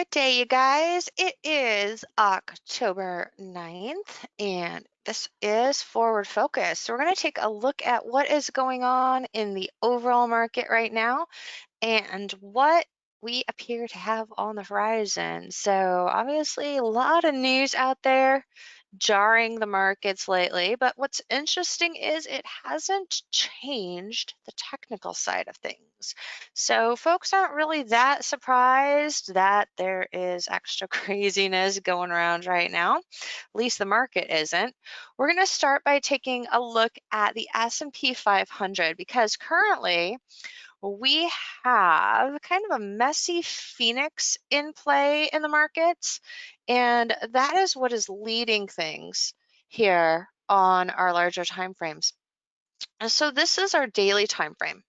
Good day, you guys. It is October 9th, and this is Forward Focus. So we're going to take a look at what is going on in the overall market right now and what we appear to have on the horizon. So obviously a lot of news out there jarring the markets lately, but what's interesting is it hasn't changed the technical side of things. So folks aren't really that surprised that there is extra craziness going around right now. At least the market isn't. We're going to start by taking a look at the S&P 500 because currently we have kind of a messy phoenix in play in the markets, and that is what is leading things here on our larger time frames. And so this is our daily time frame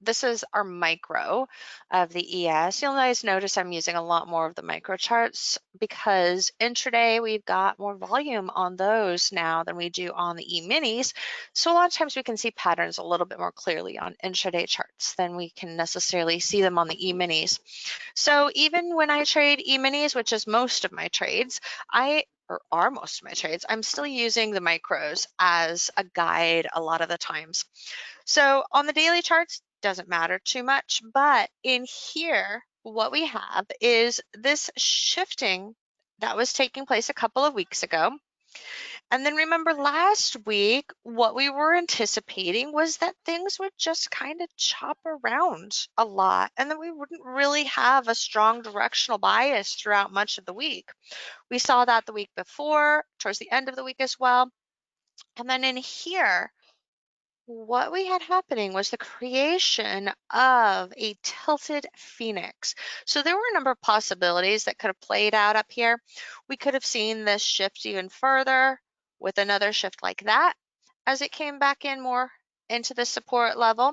this is our micro of the ES. You'll guys notice I'm using a lot more of the micro charts because intraday we've got more volume on those now than we do on the E-minis. So a lot of times we can see patterns a little bit more clearly on intraday charts than we can necessarily see them on the E-minis. So even when I trade E-minis, which is most of my trades, are most of my trades, I'm still using the micros as a guide a lot of the times. So on the daily charts, doesn't matter too much, but in here, what we have is this shifting that was taking place a couple of weeks ago. And then remember last week, what we were anticipating was that things would just kind of chop around a lot and then we wouldn't really have a strong directional bias throughout much of the week. We saw that the week before, towards the end of the week as well. And then in here, what we had happening was the creation of a tilted phoenix. So there were a number of possibilities that could have played out up here. We could have seen this shift even further with another shift like that as it came back in more into the support level.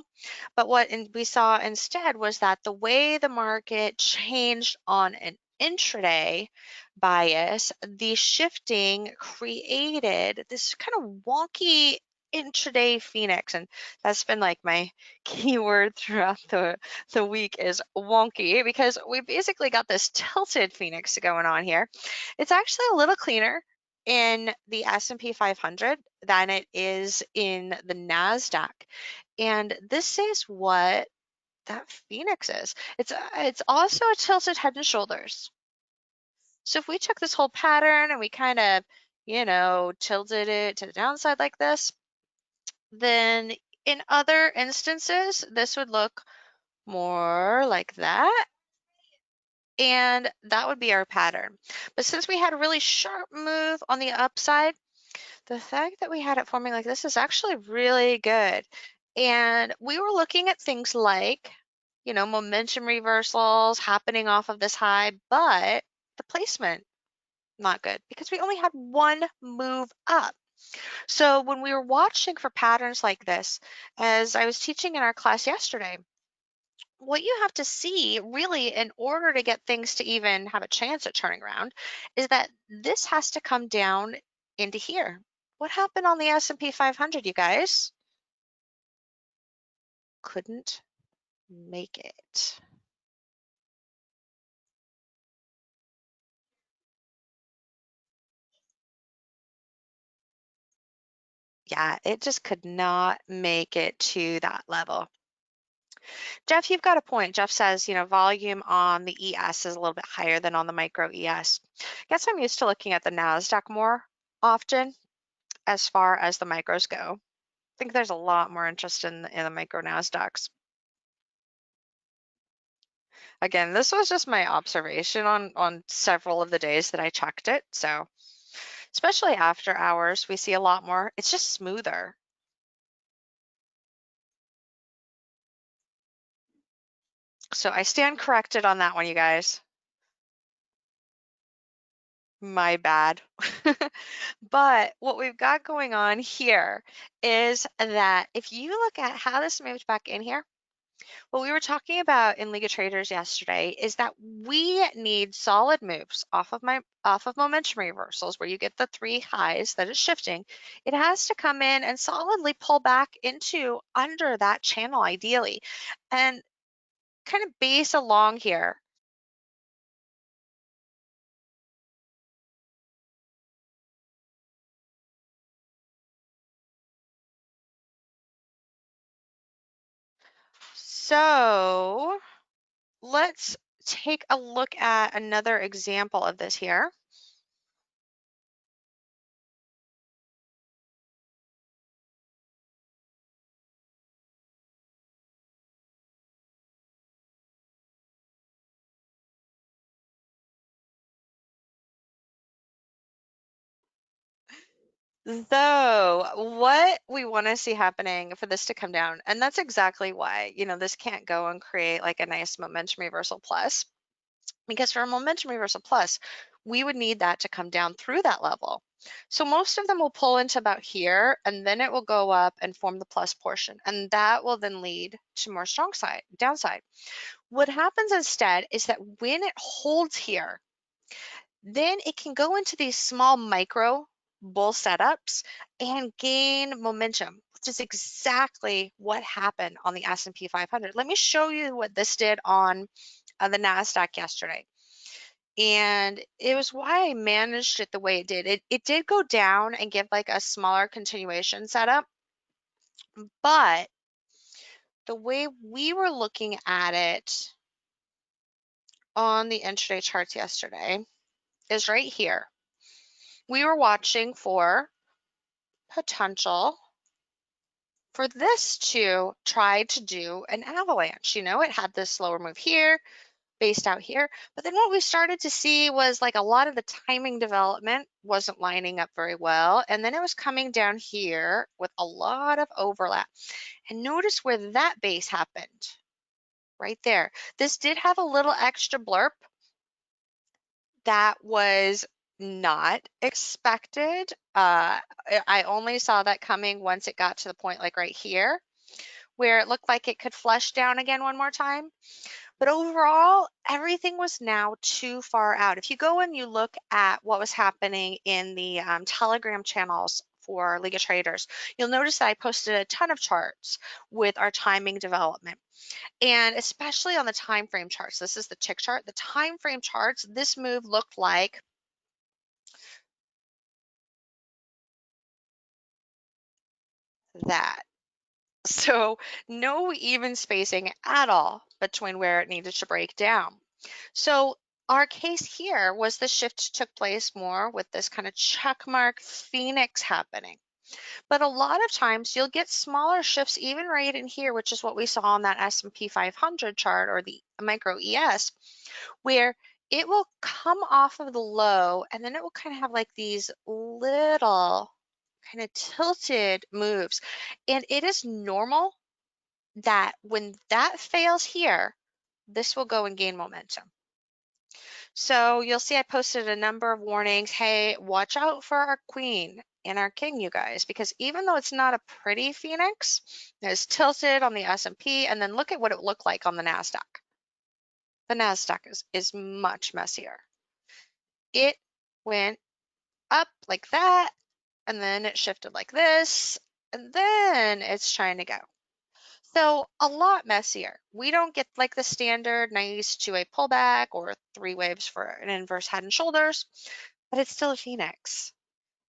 But what we saw instead was that the way the market changed on an intraday bias, the shifting created this kind of wonky intraday phoenix, and that's been like my keyword throughout the week is wonky, because we basically got this tilted phoenix going on here. It's actually a little cleaner in the S&P 500 than it is in the NASDAQ, and this is what that phoenix is. It's also a tilted head and shoulders. So if we took this whole pattern and we kind of, tilted it to the downside like this, then in other instances, this would look more like that. And that would be our pattern. But since we had a really sharp move on the upside, the fact that we had it forming like this is actually really good. And we were looking at things like, momentum reversals happening off of this high, but the placement, not good because we only had one move up. So when we were watching for patterns like this, as I was teaching in our class yesterday, what you have to see really in order to get things to even have a chance at turning around is that this has to come down into here. What happened on the S&P 500, you guys? Couldn't make it. Yeah, it just could not make it to that level. Jeff, you've got a point. Jeff says, volume on the ES is a little bit higher than on the micro ES. Guess I'm used to looking at the NASDAQ more often as far as the micros go. I think there's a lot more interest in the micro NASDAQs. Again, this was just my observation on several of the days that I checked it. So especially after hours, we see a lot more. It's just smoother. So I stand corrected on that one, you guys. My bad. But what we've got going on here is that if you look at how this moved back in here, what we were talking about in League of Traders yesterday is that we need solid moves off of momentum reversals where you get the three highs that it's shifting. It has to come in and solidly pull back into under that channel ideally and kind of base along here So let's take a look at another example of this here. So what we want to see happening for this to come down, and that's exactly why, this can't go and create like a nice momentum reversal plus, because for a momentum reversal plus, we would need that to come down through that level. So most of them will pull into about here, and then it will go up and form the plus portion, and that will then lead to more strong side, downside. What happens instead is that when it holds here, then it can go into these small micro bull setups and gain momentum, which is exactly what happened on the S&P 500. Let me show you what this did on the NASDAQ yesterday. And it was why I managed it the way it did. It did go down and give like a smaller continuation setup, but the way we were looking at it on the intraday charts yesterday is right here. We were watching for potential for this to try to do an avalanche. It had this slower move here, based out here. But then what we started to see was like a lot of the timing development wasn't lining up very well. And then it was coming down here with a lot of overlap. And notice where that base happened, right there. This did have a little extra blurb that was not expected. I only saw that coming once it got to the point like right here, where it looked like it could flush down again one more time. But overall, everything was now too far out. If you go and you look at what was happening in the Telegram channels for League of Traders, you'll notice that I posted a ton of charts with our timing development. And especially on the time frame charts, this is the tick chart. The time frame charts, this move looked like that. So no even spacing at all between where it needed to break down. So our case here was the shift took place more with this kind of checkmark phoenix happening. But a lot of times you'll get smaller shifts even right in here, which is what we saw on that S&P 500 chart or the micro ES, where it will come off of the low and then it will kind of have like these little kind of tilted moves. And it is normal that when that fails here, this will go and gain momentum. So you'll see I posted a number of warnings. Hey, watch out for our queen and our king, you guys, because even though it's not a pretty phoenix, it's tilted on the S&P, and then look at what it looked like on the NASDAQ. The NASDAQ is much messier. It went up like that, and then it shifted like this, and then it's trying to go. So a lot messier. We don't get like the standard nice two-way pullback or three waves for an inverse head and shoulders, but it's still a phoenix.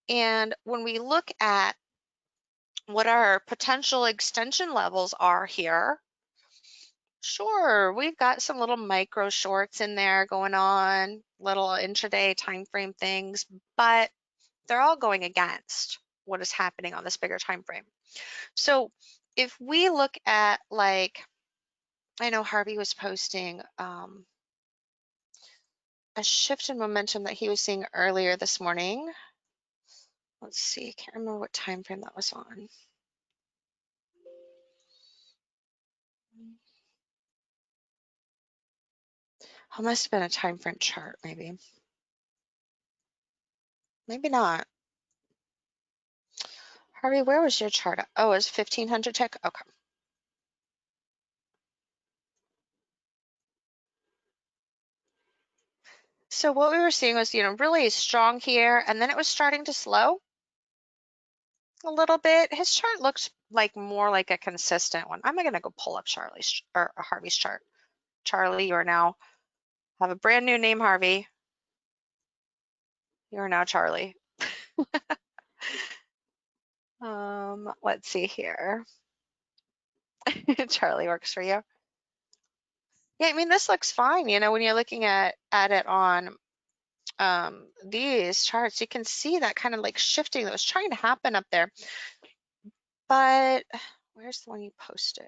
And when we look at what our potential extension levels are here, sure, we've got some little micro shorts in there going on, little intraday time frame things, but they're all going against what is happening on this bigger time frame. So if we look at like, I know Harvey was posting a shift in momentum that he was seeing earlier this morning. Let's see, I can't remember what time frame that was on. Oh, must have been a time frame chart, maybe. Maybe not. Harvey, where was your chart? Oh, it was 1500 tick? Okay. So what we were seeing was, really strong here, and then it was starting to slow a little bit. His chart looks like more like a consistent one. I'm going to go pull up Charlie's or Harvey's chart. Charlie, you are now have a brand new name, Harvey. You are now Charlie. Let's see here. Charlie works for you. Yeah, I mean, this looks fine. You know, when you're looking at it on these charts, you can see that kind of like shifting that was trying to happen up there. But where's the one you posted?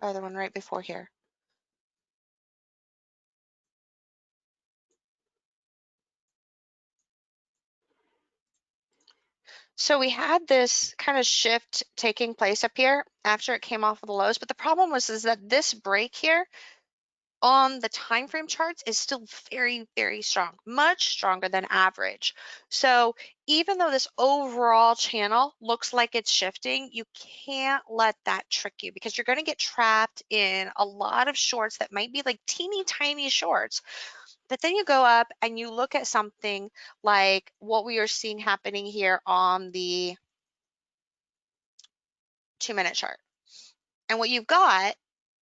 Oh, the one right before here. So we had this kind of shift taking place up here after it came off of the lows, but the problem was is that this break here on the time frame charts is still very, very strong, much stronger than average. So even though this overall channel looks like it's shifting, you can't let that trick you because you're going to get trapped in a lot of shorts that might be like teeny tiny shorts. But then you go up and you look at something like what we are seeing happening here on the 2-minute chart. And what you've got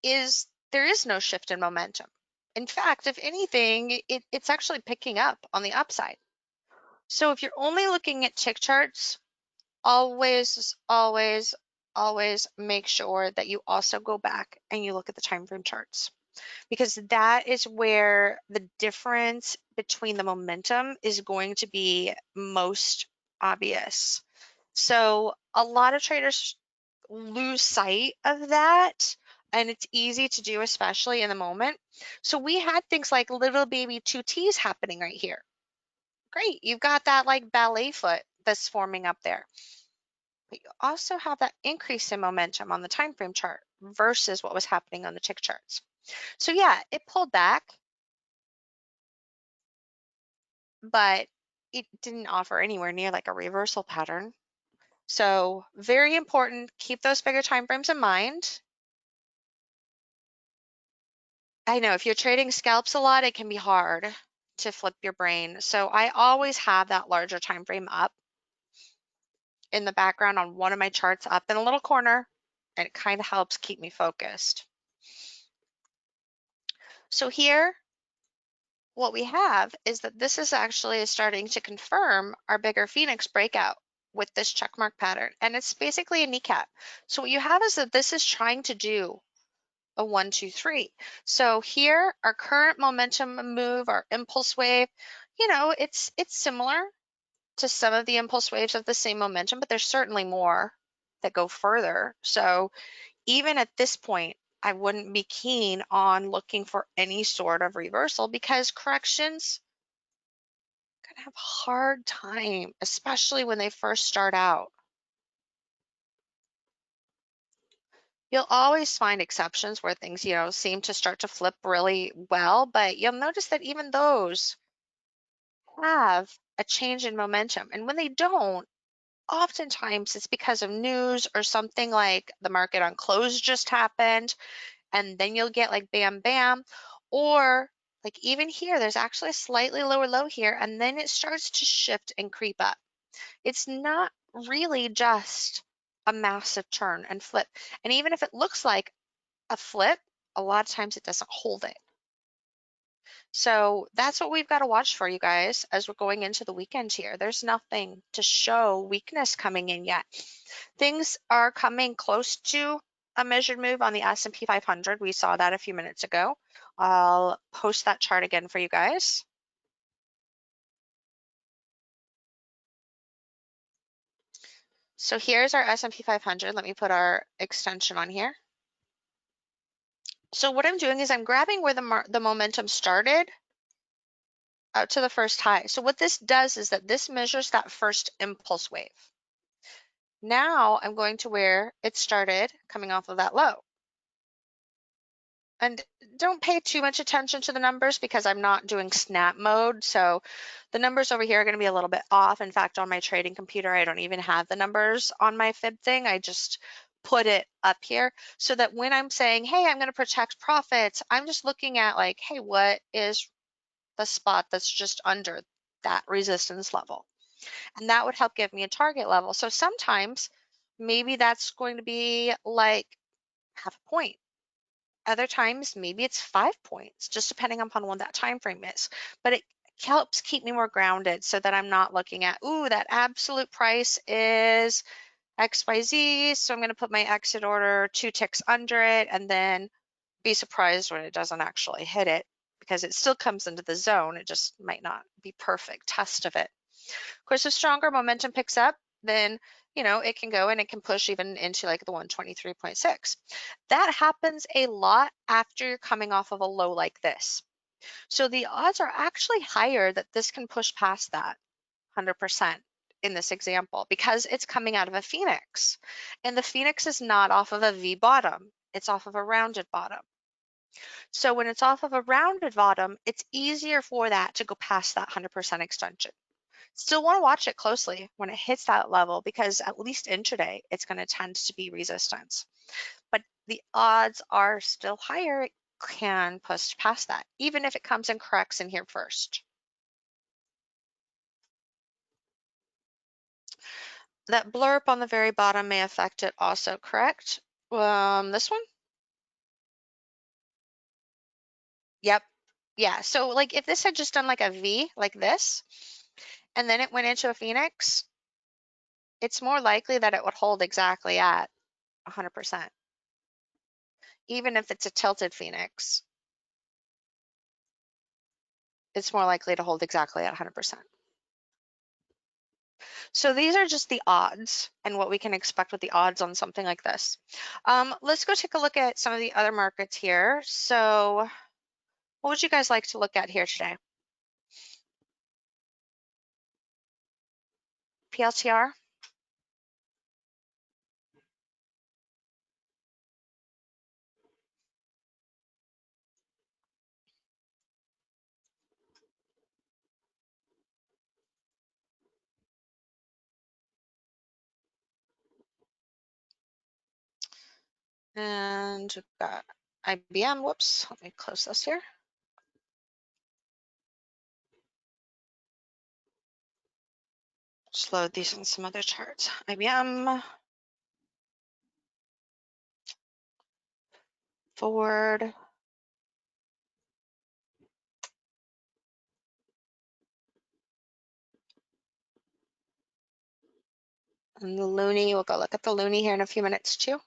is there is no shift in momentum. In fact, if anything, it's actually picking up on the upside. So if you're only looking at tick charts, always, always, always make sure that you also go back and you look at the time frame charts because that is where the difference between the momentum is going to be most obvious. So a lot of traders lose sight of that, and it's easy to do, especially in the moment. So we had things like little baby 2Ts happening right here. Great, you've got that like ballet foot that's forming up there. But you also have that increase in momentum on the time frame chart versus what was happening on the tick charts. So yeah, it pulled back, but it didn't offer anywhere near like a reversal pattern. So very important, keep those bigger time frames in mind. I know if you're trading scalps a lot, it can be hard to flip your brain. So I always have that larger time frame up in the background on one of my charts up in a little corner, and it kind of helps keep me focused. So here, what we have is that this is actually starting to confirm our bigger Phoenix breakout with this checkmark pattern, and it's basically a kneecap. So what you have is that this is trying to do a 1, 2, 3. So here, our current momentum move, our impulse wave, you know, it's similar to some of the impulse waves of the same momentum, but there's certainly more that go further. So even at this point, I wouldn't be keen on looking for any sort of reversal because corrections are gonna have a hard time, especially when they first start out. You'll always find exceptions where things, you know, seem to start to flip really well, but you'll notice that even those have a change in momentum. And when they don't, oftentimes it's because of news or something like the market on close just happened, and then you'll get like bam, bam, or like even here, there's actually a slightly lower low here, and then it starts to shift and creep up. It's not really just a massive turn and flip. And even if it looks like a flip, a lot of times it doesn't hold it. So that's what we've got to watch for, you guys, as we're going into the weekend here. There's nothing to show weakness coming in yet. Things are coming close to a measured move on the S&P 500. We saw that a few minutes ago. I'll post that chart again for you guys. So here's our S&P 500. Let me put our extension on here. So what I'm doing is I'm grabbing where the momentum started out to the first high. So what this does is that this measures that first impulse wave. Now I'm going to where it started coming off of that low. And don't pay too much attention to the numbers because I'm not doing snap mode. So the numbers over here are going to be a little bit off. In fact, on my trading computer, I don't even have the numbers on my fib thing. I just put it up here so that when I'm saying, hey, I'm going to protect profits, I'm just looking at like, hey, what is the spot that's just under that resistance level? And that would help give me a target level. So sometimes maybe that's going to be like half a point. Other times maybe it's 5 points, just depending upon what that time frame is. But it helps keep me more grounded so that I'm not looking at, ooh, that absolute price is XYZ, so I'm going to put my exit order 2 ticks under it and then be surprised when it doesn't actually hit it, because it still comes into the zone. It just might not be perfect test of it. Of course, if stronger momentum picks up, then it can go and it can push even into like the 123.6. That happens a lot after you're coming off of a low like this. So the odds are actually higher that this can push past that 100% in this example, because it's coming out of a phoenix, and the phoenix is not off of a V bottom, it's off of a rounded bottom. So when it's off of a rounded bottom, it's easier for that to go past that 100% extension. Still want to watch it closely when it hits that level, because at least intraday, it's going to tend to be resistance. But the odds are still higher it can push past that, even if it comes and corrects in here first. That blurb on the very bottom may affect it also, correct? This one? Yep. Yeah, so like if this had just done like a V like this, and then it went into a phoenix, it's more likely that it would hold exactly at 100%. Even if it's a tilted phoenix, it's more likely to hold exactly at 100%. So these are just the odds and what we can expect with the odds on something like this. Let's go take a look at some of the other markets here. So what would you guys like to look at here today? PLTR? And we've got IBM. Whoops, let me close this here. Just load these on some other charts. IBM, Ford, and the Loonie. We'll go look at the Loonie here in a few minutes too.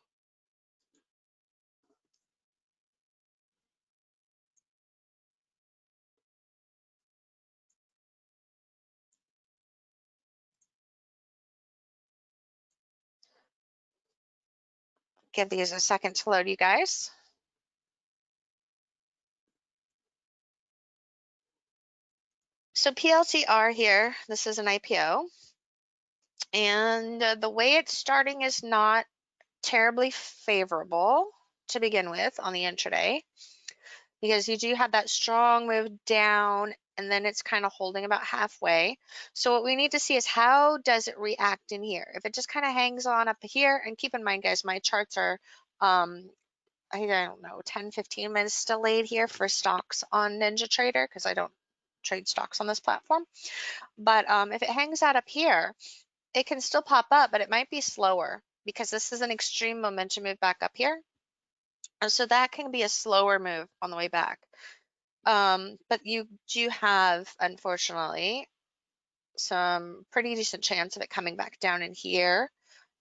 Give these a second to load, you guys. So PLTR here, this is an IPO. And the way it's starting is not terribly favorable to begin with on the intraday, because you do have that strong move down and then it's kind of holding about halfway. So what we need to see is how does it react in here? If it just kind of hangs on up here, and keep in mind guys, my charts are I don't know, 10-15 minutes delayed here for stocks on NinjaTrader, because I don't trade stocks on this platform. But if it hangs out up here, it can still pop up, but it might be slower, because this is an extreme momentum move back up here. And so that can be a slower move on the way back. But you do have, unfortunately, some pretty decent chance of it coming back down in here.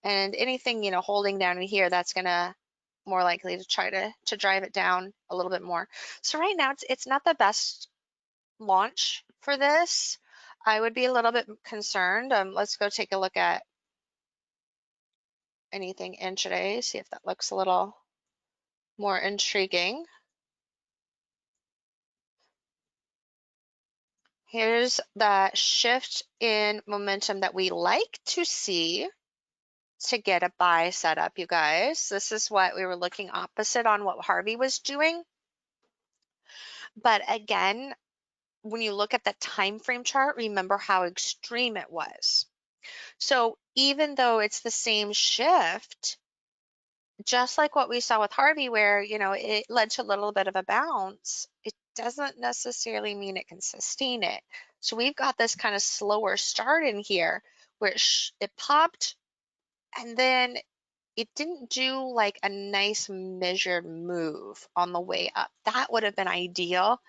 And anything, holding down in here, that's gonna more likely to try to drive it down a little bit more. So right now it's not the best launch for this. I would be a little bit concerned. Let's go take a look at anything intraday, see if that looks a little more intriguing. Here's that shift in momentum that we like to see to get a buy set up, you guys. This is what we were looking opposite on what Harvey was doing. But again, when you look at the time frame chart, remember how extreme it was. So even though it's the same shift, just like what we saw with Harvey, where it led to a little bit of a bounce, it doesn't necessarily mean it can sustain it. So we've got this kind of slower start in here where it popped, and then it didn't do like a nice measured move on the way up. That would have been ideal.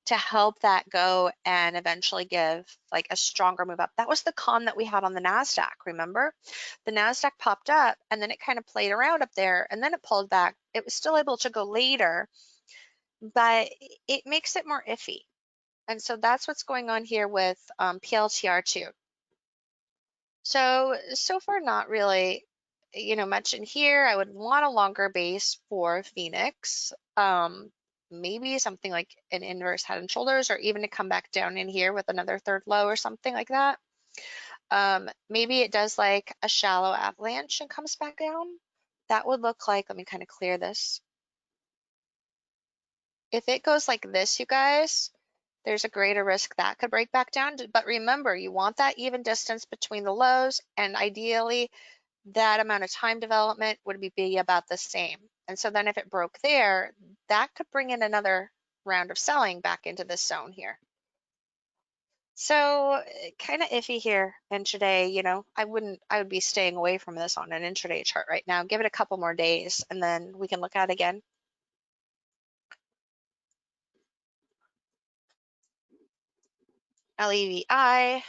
to help that go and eventually give like a stronger move up. That was the con that we had on the NASDAQ, remember? The NASDAQ popped up and then it kind of played around up there and then it pulled back. It was still able to go later, but it makes it more iffy. And so that's what's going on here with PLTR2. So far not really, much in here. I would want a longer base for Phoenix. Maybe something like an inverse head and shoulders, or even to come back down in here with another third low or something like that. Maybe it does like a shallow avalanche and comes back down. That would look like, let me kind of clear this. If it goes like this, you guys, there's a greater risk that could break back down. But remember, you want that even distance between the lows, and ideally that amount of time development would be about the same. And so then if it broke there, that could bring in another round of selling back into this zone here. So kind of iffy here intraday, I would be staying away from this on an intraday chart right now. Give it a couple more days and then we can look at it again. LEVI.